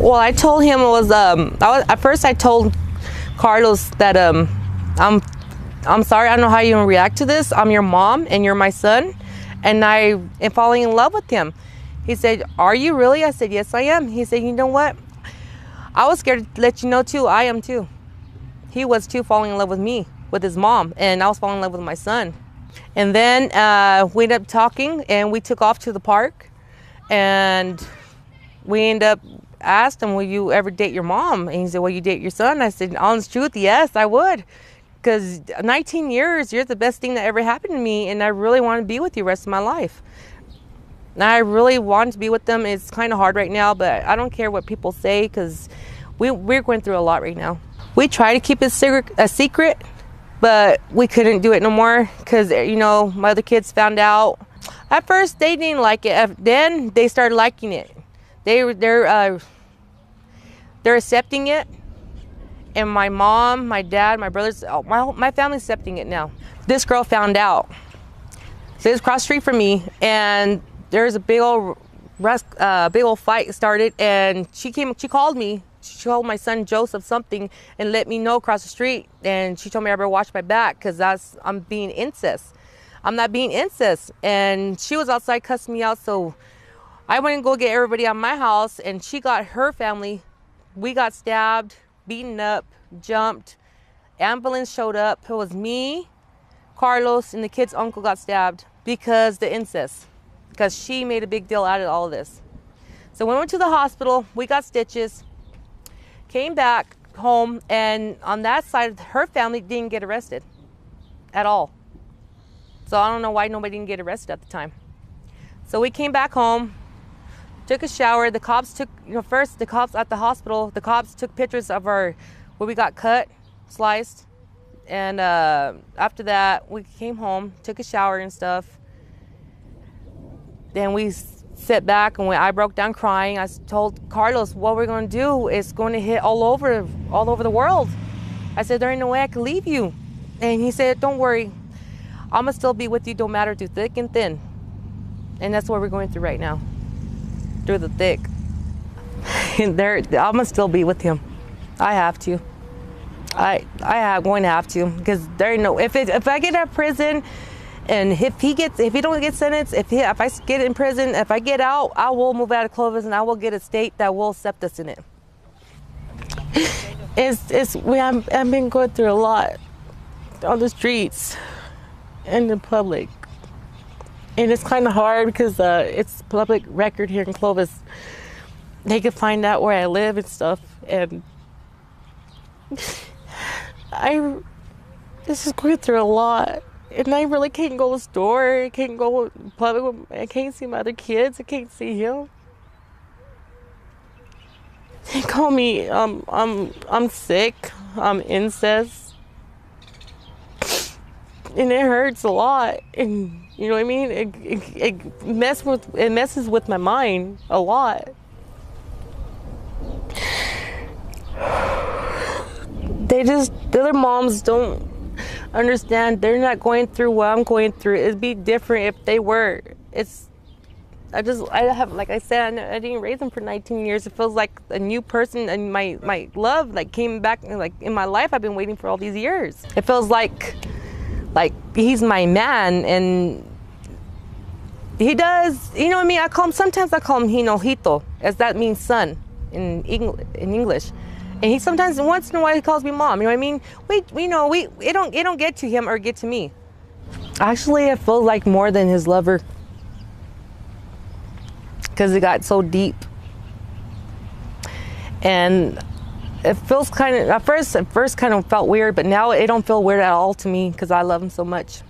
Well, I told him it was at first I told Carlos that I'm sorry, I don't know how you're gonna react to this. I'm your mom and you're my son, and I am falling in love with him. He said, are you really? I said, yes, I am. He said, you know what? I was scared to let you know too. I am too. He was too, falling in love with me, with his mom, and I was falling in love with my son. And then we ended up talking, and we took off to the park, and we ended up asked him, will you ever date your mom? And he said, will you date your son? I said, honest truth, yes, I would. Because 19 years, you're the best thing that ever happened to me, and I really want to be with you the rest of my life. And I really want to be with them. It's kind of hard right now, but I don't care what people say, because we're going through a lot right now. We try to keep it a secret, but we couldn't do it no more, because, you know, my other kids found out. At first, they didn't like it. Then they started liking it. They're accepting it, and my mom, my dad, my brothers, my family's accepting it now. This girl found out. So it's across the street from me, and there's a big old fight started, and she called me. She called my son Joseph something and let me know across the street, and she told me I better watch my back, because I'm being incest. I'm not being incest, and she was outside cussing me out, so I went and go get everybody out of my house, and she got her family. We got stabbed, beaten up, jumped. Ambulance showed up. It was me, Carlos, and the kid's uncle got stabbed because the incest, because she made a big deal out of all of this. So we went to the hospital. We got stitches, came back home, and on that side, her family didn't get arrested at all. So I don't know why nobody didn't get arrested at the time. So we came back home, took a shower. The cops took, first the cops at the hospital, the cops took pictures of where we got cut, sliced. And after that, we came home, took a shower and stuff. Then we sat back, and I broke down crying. I told Carlos, what we're going to do is going to hit all over the world. I said, there ain't no way I can leave you. And he said, don't worry, I'm going to still be with you, no matter through thick and thin. And that's what we're going through right now. Through the thick. And I'm gonna still be with him. I have to. I am going to have to, because there ain't no, if I get out of prison, and if he don't get sentenced, if I get in prison, if I get out, I will move out of Clovis, and I will get a state that will accept us in it. I've been going through a lot on the streets and in public. And it's kind of hard, because it's public record here in Clovis. They can find out where I live and stuff. And this is going through a lot. And I really can't go to the store. I can't go to public. I can't see my other kids. I can't see him. They call me, I'm sick. I'm incest. And it hurts a lot. And you know what I mean? It messes with my mind a lot. The other moms don't understand. They're not going through what I'm going through. It'd be different if they were. I have, like I said, I didn't raise him for 19 years. It feels like a new person, and my love came back in my life. I've been waiting for all these years. It feels like he's my man, and he does, you know what I mean? Sometimes I call him Hinojito, as that means son in English. And he sometimes, once in a while, he calls me mom. You know what I mean? It don't get to him or get to me. Actually, it feels like more than his lover, because it got so deep. And it feels kind of, at first kind of felt weird, but now it don't feel weird at all to me, because I love him so much.